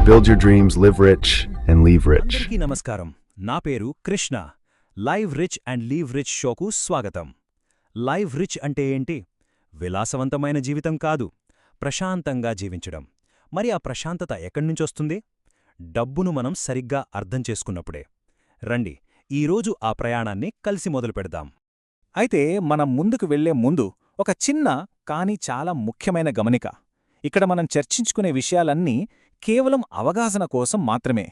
Build your dreams, live rich, and leave rich. అందరికీ నమస్కారం. నా పేరు Krishna. Live rich and leave rich షోకు స్వాగతం. లైవ్ రిచ్ అంటే ఏంటి? విలాసవంతమైన జీవితం కాదు, ప్రశాంతంగా జీవించడం. మరి ఆ ప్రశాంతత ఎక్కడ్నుంచొస్తుంది? డబ్బును మనం సరిగ్గా అర్థం చేసుకున్నప్పుడే. రండి, ఈరోజు ఆ ప్రయాణాన్ని కలిసి మొదలుపెడదాం. అయితే మనం ముందుకు వెళ్లే ముందు ఒక చిన్న కానీ చాలా ముఖ్యమైన గమనిక. ఇక్కడ మనం చర్చించుకునే విషయాలన్నీ కేవలం అవగాహన కోసం మాత్రమే.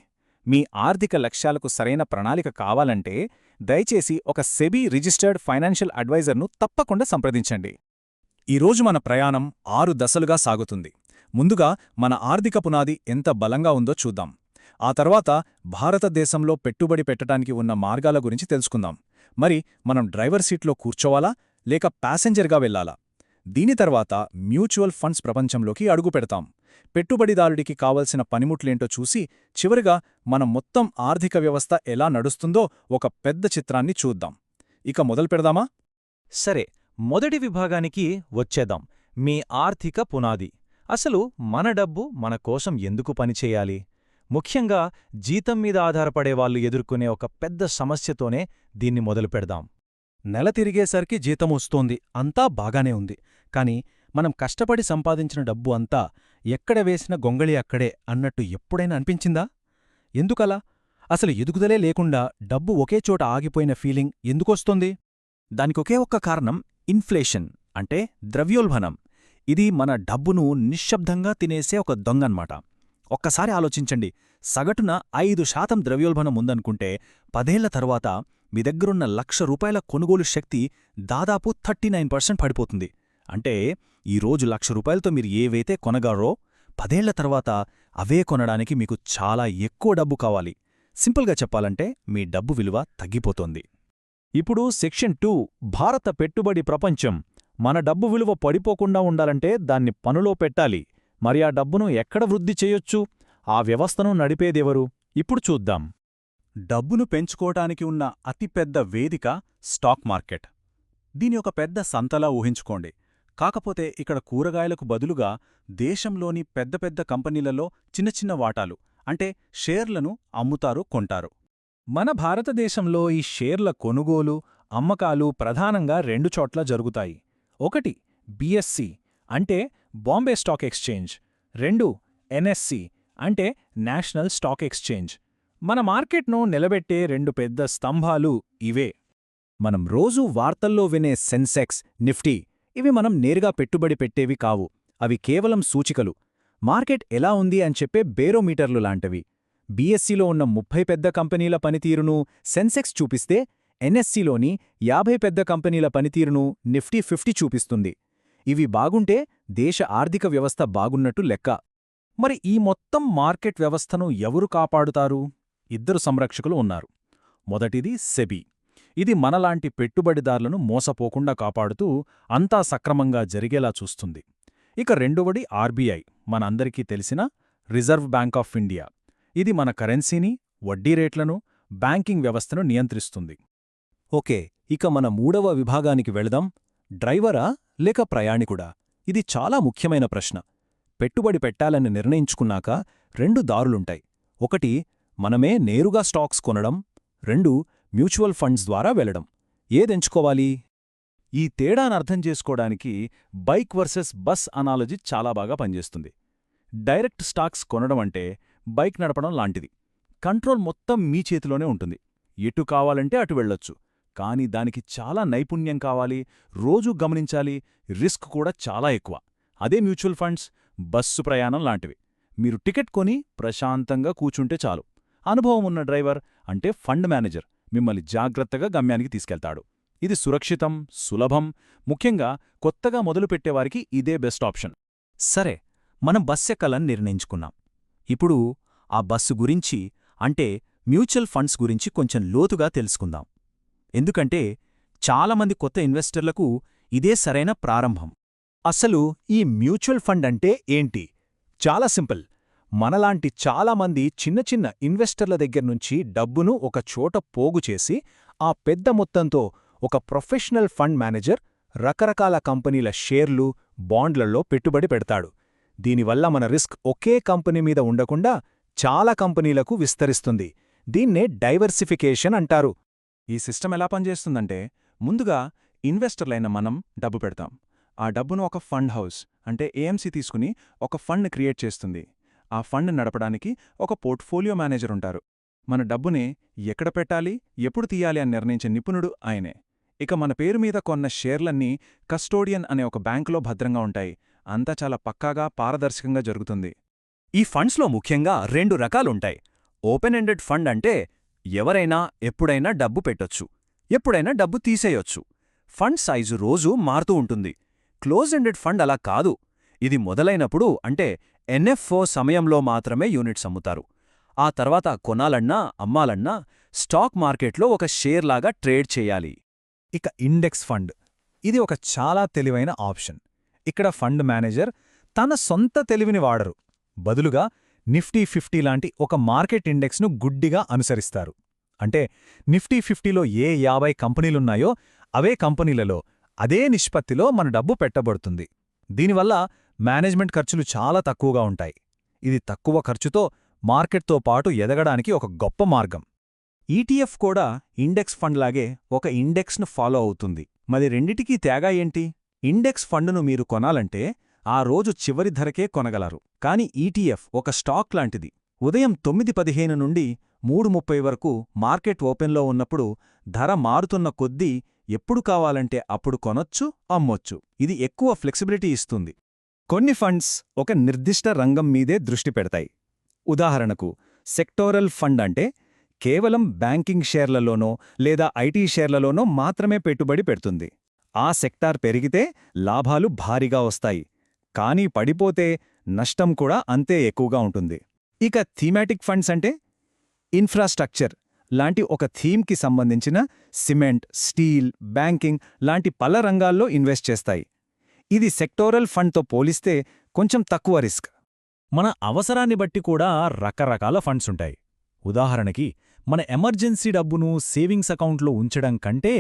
మీ ఆర్థిక లక్ష్యాలకు సరైన ప్రణాళిక కావాలంటే దయచేసి ఒక సెబీ రిజిస్టర్డ్ ఫైనాన్షియల్ అడ్వైజర్ను తప్పకుండా సంప్రదించండి. ఈరోజు మన ప్రయాణం 6 దశలుగా సాగుతుంది. ముందుగా మన ఆర్థిక పునాది ఎంత బలంగా ఉందో చూద్దాం. ఆ తర్వాత భారతదేశంలో పెట్టుబడి పెట్టడానికి ఉన్న మార్గాల గురించి తెలుసుకుందాం. మరి మనం డ్రైవర్ సీట్లో కూర్చోవాలా లేక ప్యాసింజర్గా వెళ్లాలా? దీని తర్వాత మ్యూచువల్ ఫండ్స్ ప్రపంచంలోకి అడుగుపెడతాం. పెట్టుబడిదారుడికి కావలసిన పనిముట్లేంటో చూసి చివరిగా మన మొత్తం ఆర్థిక వ్యవస్థ ఎలా నడుస్తుందో ఒక పెద్ద చిత్రాన్ని చూద్దాం. ఇక మొదలుపెడదామా? సరే, మొదటి విభాగానికి వచ్చేద్దాం. మీ ఆర్థిక పునాది. అసలు మన డబ్బు మన కోసం ఎందుకు పనిచేయాలి? ముఖ్యంగా జీతం మీద ఆధారపడేవాళ్లు ఎదుర్కొనే ఒక పెద్ద సమస్యతోనే దీన్ని మొదలుపెడదాం. నెల తిరిగేసరికి జీతం వస్తోంది, అంతా బాగానే ఉంది. కాని మనం కష్టపడి సంపాదించిన డబ్బు అంతా ఎక్కడ వేసిన గొంగళి అక్కడే అన్నట్టు ఎప్పుడైనా అనిపించిందా? ఎందుకలా? అసలు ఎదుగుదలే లేకుండా డబ్బు ఒకే చోట ఆగిపోయిన ఫీలింగ్ ఎందుకొస్తోంది? దానికొకే ఒక్క కారణం ఇన్ఫ్లేషన్, అంటే ద్రవ్యోల్బణం. ఇది మన డబ్బును నిశ్శబ్దంగా తినేసే ఒక దొంగన్మాట. ఒక్కసారి ఆలోచించండి, సగటున 5% ద్రవ్యోల్బణం ఉందనుకుంటే 10 ఏళ్ల తరువాత మీ దగ్గరున్న ₹1,00,000 కొనుగోలు శక్తి దాదాపు 39% పడిపోతుంది. అంటే ఈరోజు ₹1,00,000తో మీరు ఏవైతే కొనగారో 10 ఏళ్ల తర్వాత అవే కొనడానికి మీకు చాలా ఎక్కువ డబ్బు కావాలి. సింపుల్గా చెప్పాలంటే మీ డబ్బు విలువ తగ్గిపోతోంది. ఇప్పుడు సెక్షన్ 2, భారత పెట్టుబడి ప్రపంచం. మన డబ్బు విలువ పడిపోకుండా ఉండాలంటే దాన్ని పనులో పెట్టాలి. మరి ఆ డబ్బును ఎక్కడ వృద్ధి చేయొచ్చు? ఆ వ్యవస్థను నడిపేదెవరు? ఇప్పుడు చూద్దాం. డబ్బును పెంచుకోటానికి ఉన్న అతిపెద్ద వేదిక స్టాక్ మార్కెట్. దీని ఒక పెద్ద సంతలా ఊహించుకోండి. కాకపోతే ఇక్కడ కూరగాయలకు బదులుగా దేశంలోని పెద్ద పెద్ద కంపెనీలలో చిన్న చిన్న వాటాలు, అంటే షేర్లను అమ్ముతారు, కొంటారు. మన భారతదేశంలో ఈ షేర్ల కొనుగోలు, అమ్మకాలు ప్రధానంగా 2 చోట్ల జరుగుతాయి. ఒకటి బిఎస్సి, అంటే బాంబే స్టాక్ ఎక్స్చేంజ్. 2 ఎన్ఎస్సి, అంటే నేషనల్ స్టాక్ ఎక్స్చేంజ్. మన మార్కెట్ను నిలబెట్టే 2 పెద్ద స్తంభాలు ఇవే. మనం రోజూ వార్తల్లో వినే సెన్సెక్స్, నిఫ్టీ, ఇవి మనం నేరుగా పెట్టుబడి పెట్టేవి కావు. అవి కేవలం సూచికలు. మార్కెట్ ఎలా ఉంది అని చెప్పే బేరోమీటర్లు లాంటివి. బిఎస్సిలో ఉన్న 30 పెద్ద కంపెనీల పనితీరును సెన్సెక్స్ చూపిస్తే, ఎన్ఎస్సిలోని 50 పెద్ద కంపెనీల పనితీరును నిఫ్టీ 50 చూపిస్తుంది. ఇవి బాగుంటే దేశ ఆర్థిక వ్యవస్థ బాగున్నట్టు లెక్క. మరి ఈ మొత్తం మార్కెట్ వ్యవస్థను ఎవరు కాపాడుతారు? 2 సంరక్షకులు ఉన్నారు. మొదటిది సెబీ. ఇది మనలాంటి పెట్టుబడిదారులను మోసపోకుండా కాపాడుతూ అంతా సక్రమంగా జరిగేలా చూస్తుంది. ఇక రెండవది ఆర్బీఐ, మనందరికీ తెలిసిన రిజర్వ్ బ్యాంక్ ఆఫ్ ఇండియా. ఇది మన కరెన్సీని, వడ్డీ రేట్లను, బ్యాంకింగ్ వ్యవస్థను నియంత్రిస్తుంది. ఓకే, ఇక మన 3వ విభాగానికి వెళదాం. డ్రైవరా లేక ప్రయాణికుడా? ఇది చాలా ముఖ్యమైన ప్రశ్న. పెట్టుబడి పెట్టాలని నిర్ణయించుకున్నాక 2 దారులుంటాయి. ఒకటి మనమే నేరుగా స్టాక్స్ కొనడం, 2 మ్యూచువల్ ఫండ్స్ ద్వారా వెళ్లడం. ఏదెంచుకోవాలి? ఈ తేడానర్థం చేసుకోవడానికి బైక్ వర్సెస్ బస్ అనాలజీ చాలా బాగా పనిచేస్తుంది. డైరెక్ట్ స్టాక్స్ కొనడం అంటే బైక్ నడపడం లాంటిది. కంట్రోల్ మొత్తం మీ చేతిలోనే ఉంటుంది. ఎటు కావాలంటే అటు వెళ్ళొచ్చు. కానీ దానికి చాలా నైపుణ్యం కావాలి, రోజూ గమనించాలి, రిస్క్ కూడా చాలా ఎక్కువ. అదే మ్యూచువల్ ఫండ్స్, బస్సు ప్రయాణం లాంటివి. మీరు టికెట్ కొని ప్రశాంతంగా కూచుంటే చాలు. అనుభవం ఉన్న డ్రైవర్, అంటే ఫండ్ మేనేజర్, మిమ్మల్ని జాగ్రత్తగా గమ్యానికి తీసుకెళ్తాడు. ఇది సురక్షితం, సులభం. ముఖ్యంగా కొత్తగా మొదలుపెట్టేవారికి ఇదే బెస్ట్ ఆప్షన్. సరే, మనం బస్ ఎక్కాలని నిర్ణయించుకున్నాం. ఇప్పుడు ఆ బస్సు గురించి, అంటే మ్యూచువల్ ఫండ్స్ గురించి కొంచెం లోతుగా తెలుసుకుందాం. ఎందుకంటే చాలామంది కొత్త ఇన్వెస్టర్లకు ఇదే సరైన ప్రారంభం. అసలు ఈ మ్యూచువల్ ఫండ్ అంటే ఏంటి? చాలా సింపుల్. మనలాంటి చాలామంది చిన్న చిన్న ఇన్వెస్టర్ల దగ్గర్నుంచి డబ్బును ఒక చోట పోగుచేసి ఆ పెద్ద మొత్తంతో ఒక ప్రొఫెషనల్ ఫండ్ మేనేజర్ రకరకాల కంపెనీల షేర్లు, బాండ్లలో పెట్టుబడి పెడతాడు. దీనివల్ల మన రిస్క్ ఒకే కంపెనీ మీద ఉండకుండా చాలా కంపెనీలకు విస్తరిస్తుంది. దీన్నే డైవర్సిఫికేషన్ అంటారు. ఈ సిస్టమ్ ఎలా పనిచేస్తుందంటే, ముందుగా ఇన్వెస్టర్లైన మనం డబ్బు పెడతాం. ఆ డబ్బును ఒక ఫండ్ హౌస్ అంటే ఏఎంసీ తీసుకుని ఒక ఫండ్ క్రియేట్ చేస్తుంది. ఆ ఫండ్ నడపడానికి ఒక పోర్ట్ఫోలియో మేనేజర్ ఉంటారు. మన డబ్బుని ఎక్కడ పెట్టాలి, ఎప్పుడు తీయాలి అని నిర్ణయించే నిపుణుడు ఆయనే. ఇక మన పేరు మీద కొన్న షేర్లన్నీ కస్టోడియన్ అనే ఒక బ్యాంకులో భద్రంగా ఉంటాయి. అంతా చాలా పక్కాగా, పారదర్శకంగా జరుగుతుంది. ఈ ఫండ్స్లో ముఖ్యంగా 2 రకాలుంటాయి. ఓపెన్ ఎండెడ్ ఫండ్ అంటే ఎవరైనా ఎప్పుడైనా డబ్బు పెట్టొచ్చు, ఎప్పుడైనా డబ్బు తీసేయొచ్చు. ఫండ్ సైజు రోజూ మారుతూ ఉంటుంది. క్లోజ్ ఎండెడ్ ఫండ్ అలా కాదు. ఇది మొదలైనప్పుడు అంటే ఎన్ఎఫ్ఓ సమయంలో మాత్రమే యూనిట్స్ అమ్ముతారు. ఆ తర్వాత కొనాలన్నా అమ్మాలన్నా స్టాక్ మార్కెట్లో ఒక షేర్లాగా ట్రేడ్ చేయాలి. ఇక ఇండెక్స్ ఫండ్, ఇది ఒక చాలా తెలివైన ఆప్షన్. ఇక్కడ ఫండ్ మేనేజర్ తన సొంత తెలివిని వాడరు. బదులుగా నిఫ్టీ 50 లాంటి ఒక మార్కెట్ ఇండెక్స్ను గుడ్డిగా అనుసరిస్తారు. అంటే నిఫ్టీ 50లో ఏ 50 కంపెనీలున్నాయో అవే కంపెనీలలో అదే నిష్పత్తిలో మన డబ్బు పెట్టబడుతుంది. దీనివల్ల మేనేజ్మెంట్ ఖర్చులు చాలా తక్కువగా ఉంటాయి. ఇది తక్కువ ఖర్చుతో మార్కెట్తో పాటు ఎదగడానికి ఒక గొప్ప మార్గం. ఈటీఎఫ్ కూడా ఇండెక్స్ ఫండ్లాగే ఒక ఇండెక్స్ను ఫాలో అవుతుంది. మరి రెండిటికీ తేగా ఏంటి? ఇండెక్స్ ఫండును మీరు కొనాలంటే ఆ రోజు చివరి ధరకే కొనగలరు. కాని ఈటీఎఫ్ ఒక స్టాక్ లాంటిది. ఉదయం 9:15 నుండి 3:30 వరకు మార్కెట్ ఓపెన్లో ఉన్నప్పుడు ధర మారుతున్న కొద్దీ ఎప్పుడు కావాలంటే అప్పుడు కొనొచ్చు, అమ్మొచ్చు. ఇది ఎక్కువ ఫ్లెక్సిబిలిటీ ఇస్తుంది. కొన్ని ఫండ్స్ ఒక నిర్దిష్ట రంగం మీదే దృష్టి పెడతాయి. ఉదాహరణకు సెక్టోరల్ ఫండ్ అంటే కేవలం బ్యాంకింగ్ షేర్లలోనో లేదా ఐటీ షేర్లలోనో మాత్రమే పెట్టుబడి పెడుతుంది. ఆ సెక్టార్ పెరిగితే లాభాలు భారీగా వస్తాయి, కానీ పడిపోతే నష్టం కూడా అంతే ఎక్కువగా ఉంటుంది. ఇక థీమాటిక్ ఫండ్స్ అంటే ఇన్ఫ్రాస్ట్రక్చర్ లాంటి ఒక థీమ్కి సంబంధించిన సిమెంట్, స్టీల్, బ్యాంకింగ్ లాంటి పల రంగాల్లో ఇన్వెస్ట్ చేస్తాయి. ఇది సెక్టోరల్ ఫండ్తో పోలిస్తే కొంచెం తక్కువ రిస్క్. మన అవసరాన్ని బట్టి కూడా రకరకాల ఫండ్స్ ఉంటాయి. ఉదాహరణకి మన ఎమర్జెన్సీ డబ్బును సేవింగ్స్ అకౌంట్లో ఉంచడం కంటే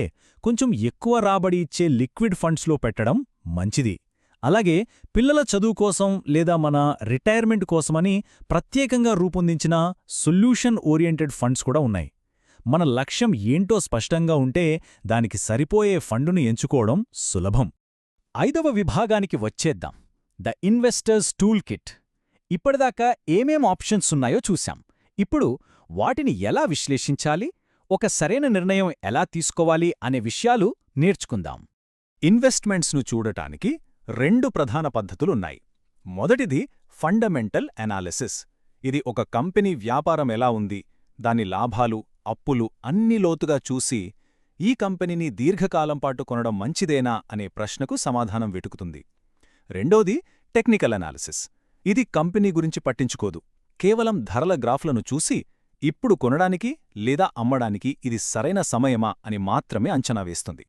కొంచెం ఎక్కువ రాబడి ఇచ్చే లిక్విడ్ ఫండ్స్లో పెట్టడం మంచిది. అలాగే పిల్లల చదువు కోసం లేదా మన రిటైర్మెంట్ కోసమని ప్రత్యేకంగా రూపొందించిన సొల్యూషన్ ఓరియంటెడ్ ఫండ్స్ కూడా ఉన్నాయి. మన లక్ష్యం ఏంటో స్పష్టంగా ఉంటే దానికి సరిపోయే ఫండును ఎంచుకోవడం సులభం. 5వ విభాగానికి వచ్చేద్దాం, ద ఇన్వెస్టర్స్ టూల్ కిట్. ఇప్పటిదాకా ఏమేం ఆప్షన్స్ ఉన్నాయో చూశాం. ఇప్పుడు వాటిని ఎలా విశ్లేషించాలి, ఒక సరైన నిర్ణయం ఎలా తీసుకోవాలి అనే విషయాలు నేర్చుకుందాం. ఇన్వెస్ట్మెంట్స్ను చూడటానికి 2 ప్రధాన పద్ధతులున్నాయి. మొదటిది ఫండమెంటల్ అనాలిసిస్. ఇది ఒక కంపెనీ వ్యాపారం ఎలా ఉంది, దాని లాభాలు, అప్పులు అన్ని లోతుగా చూసి ఈ కంపెనీని దీర్ఘకాలం పాటు కొనడం మంచిదేనా అనే ప్రశ్నకు సమాధానం వెతుకుతుంది. రెండోది టెక్నికల్ అనాలిసిస్. ఇది కంపెనీ గురించి పట్టించుకోదు, కేవలం ధరల గ్రాఫ్లను చూసి ఇప్పుడు కొనడానికి లేదా అమ్మడానికి ఇది సరైన సమయమా అని మాత్రమే అంచనా వేస్తుంది.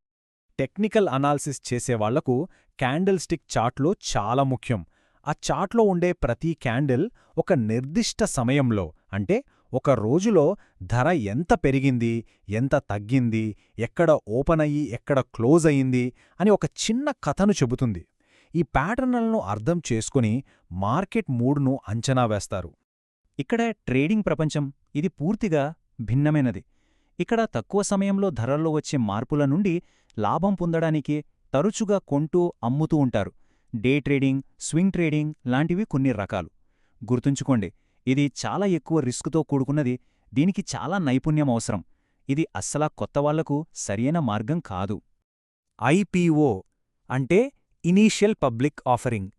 టెక్నికల్ అనాలిసిస్ చేసేవాళ్లకు క్యాండిల్ స్టిక్ చార్ట్లో చాలా ముఖ్యం. ఆ చార్ట్లో ఉండే ప్రతి క్యాండిల్ ఒక నిర్దిష్ట సమయంలో అంటే ఒక రోజులో ధర ఎంత పెరిగింది, ఎంత తగ్గింది, ఎక్కడ ఓపెన్ అయ్యి ఎక్కడ క్లోజ్ అయ్యింది అని ఒక చిన్న కథను చెబుతుంది. ఈ ప్యాటర్న్లను అర్థం చేసుకుని మార్కెట్ మూడ్ను అంచనా వేస్తారు. ఇక్కడ ట్రేడింగ్ ప్రపంచం ఇది పూర్తిగా భిన్నమైనది. ఇక్కడ తక్కువ సమయంలో ధరల్లో వచ్చే మార్పుల నుండి లాభం పొందడానికి తరచుగా కొంటూ అమ్ముతూ ఉంటారు. డే ట్రేడింగ్, స్వింగ్ ట్రేడింగ్ లాంటివి కొన్ని రకాలు. గుర్తుంచుకోండి, ఇది చాలా ఎక్కువ రిస్కుతో కూడుకున్నది. దీనికి చాలా నైపుణ్యం అవసరం. ఇది అస్సలా కొత్తవాళ్లకు సరియైన మార్గం కాదు. ఐపీఓ అంటే ఇనీషియల్ పబ్లిక్ ఆఫరింగ్.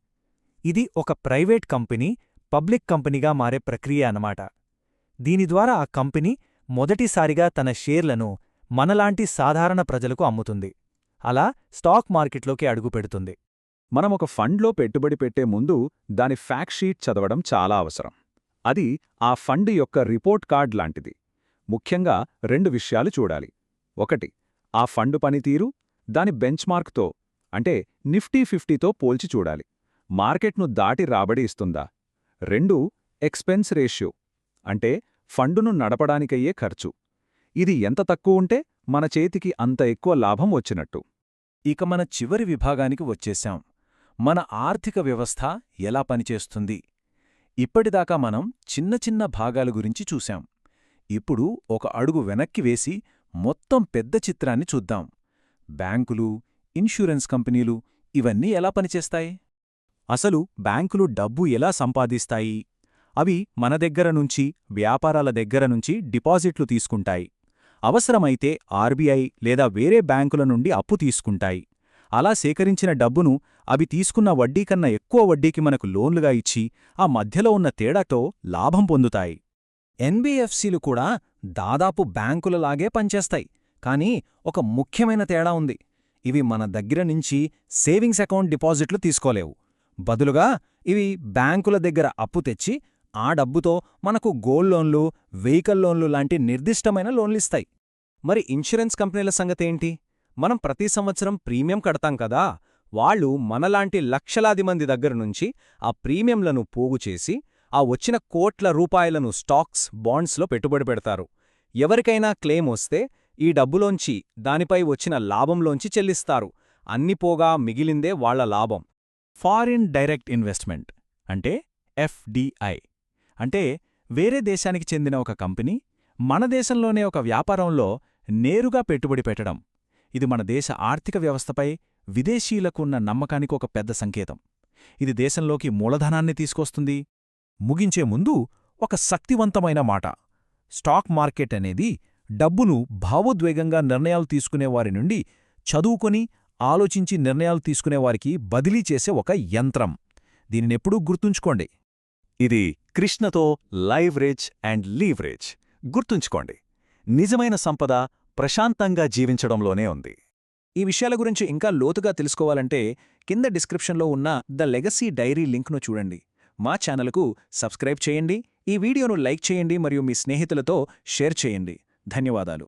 ఇది ఒక ప్రైవేట్ కంపెనీ పబ్లిక్ కంపెనీగా మారే ప్రక్రియ అన్నమాట. దీని ద్వారా ఆ కంపెనీ మొదటిసారిగా తన షేర్లను మనలాంటి సాధారణ ప్రజలకు అమ్ముతుంది. అలా స్టాక్ మార్కెట్లోకి అడుగుపెడుతుంది. మనం ఒక ఫండ్లో పెట్టుబడి పెట్టే ముందు దాని ఫ్యాక్ట్ షీట్ చదవడం చాలా అవసరం. అది ఆ ఫండ్ యొక్క రిపోర్ట్ కార్డ్ లాంటిది. ముఖ్యంగా 2 విషయాలు చూడాలి. 1, ఆ ఫండ్ పనితీరు దాని బెంచ్మార్క్తో అంటే నిఫ్టీ 50తో పోల్చి చూడాలి. మార్కెట్ను దాటి రాబడి ఇస్తుందా? 2, ఎక్స్పెన్స్ రేషియో అంటే ఫండును నడపడానికయ్యే ఖర్చు. ఇది ఎంత తక్కువుంటే మన చేతికి అంత ఎక్కువ లాభం వచ్చినట్టు. ఇక మన చివరి విభాగానికి వచ్చేశాం, మన ఆర్థిక వ్యవస్థ ఎలా పనిచేస్తుంది. ఇప్పటిదాకా మనం చిన్న చిన్న భాగాల గురించి చూశాం. ఇప్పుడు ఒక అడుగు వెనక్కి వేసి మొత్తం పెద్ద చిత్రాన్ని చూద్దాం. బ్యాంకులు, ఇన్సూరెన్స్ కంపెనీలు ఇవన్నీ ఎలా పనిచేస్తాయి? అసలు బ్యాంకులు డబ్బు ఎలా సంపాదిస్తాయి? అవి మన దగ్గర నుంచి, వ్యాపారాల దగ్గర నుంచి డిపాజిట్లు తీసుకుంటాయి. అవసరమైతే ఆర్బీఐ లేదా వేరే బ్యాంకుల నుండి అప్పు తీసుకుంటాయి. అలా సేకరించిన డబ్బును అవి తీసుకున్న వడ్డీ కన్నా ఎక్కువ వడ్డీకి మనకు లోన్లుగా ఇచ్చి ఆ మధ్యలో ఉన్న తేడాతో లాభం పొందుతాయి. ఎన్బిఎఫ్సిలు కూడా దాదాపు బ్యాంకులలాగే పనిచేస్తాయి. కానీ ఒక ముఖ్యమైన తేడా ఉంది. ఇవి మన దగ్గర నుంచి సేవింగ్స్ అకౌంట్ డిపాజిట్లు తీసుకోలేవు. బదులుగా ఇవి బ్యాంకుల దగ్గర అప్పు తెచ్చి ఆ డబ్బుతో మనకు గోల్డ్ లోన్లు, వెహికల్ లోన్లు లాంటి నిర్దిష్టమైన లోన్లిస్తాయి. మరి ఇన్సూరెన్స్ కంపెనీల సంగతేంటి? మనం ప్రతి సంవత్సరం ప్రీమియం కడతాం కదా, వాళ్ళు మనలాంటి లక్షలాది మంది దగ్గరనుంచి ఆ ప్రీమియంలను పోగుచేసి ఆ వచ్చిన కోట్ల రూపాయలను స్టాక్స్, బాండ్స్లో పెట్టుబడి పెడతారు. ఎవరికైనా క్లెయిమ్ వస్తే ఈ డబ్బులోంచి, దానిపై వచ్చిన లాభంలోంచి చెల్లిస్తారు. అన్ని పోగా మిగిలిందే వాళ్ల లాభం. ఫారిన్ డైరెక్ట్ ఇన్వెస్ట్మెంట్ అంటే ఎఫ్డిఐ అంటే వేరే దేశానికి చెందిన ఒక కంపెనీ మన దేశంలోనే ఒక వ్యాపారంలో నేరుగా పెట్టుబడి పెట్టడం. ఇది మన దేశ ఆర్థిక వ్యవస్థపై విదేశీయులకున్న నమ్మకానికి ఒక పెద్ద సంకేతం. ఇది దేశంలోకి మూలధనాన్ని తీసుకొస్తుంది. ముగించే ముందు ఒక శక్తివంతమైన మాట. స్టాక్ మార్కెట్ అనేది డబ్బును భావోద్వేగంగా నిర్ణయాలు తీసుకునేవారి నుండి చదువుకొని, ఆలోచించి నిర్ణయాలు తీసుకునేవారికి బదిలీ చేసే ఒక యంత్రం. దీనినెప్పుడూ గుర్తుంచుకోండి. ఇది కృష్ణతో live rich and leave rich. గుర్తుంచుకోండి, నిజమైన సంపద ప్రశాంతంగా జీవించడంలోనే ఉంది. ఈ విషయాల గురించి ఇంకా లోతుగా తెలుసుకోవాలంటే కింద డిస్క్రిప్షన్లో ఉన్న ద లెగసీ డైరీ లింక్ను చూడండి. మా ఛానల్కు సబ్స్క్రైబ్ చేయండి, ఈ వీడియోను లైక్ చేయండి మరియు మీ స్నేహితులతో షేర్ చేయండి. ధన్యవాదాలు.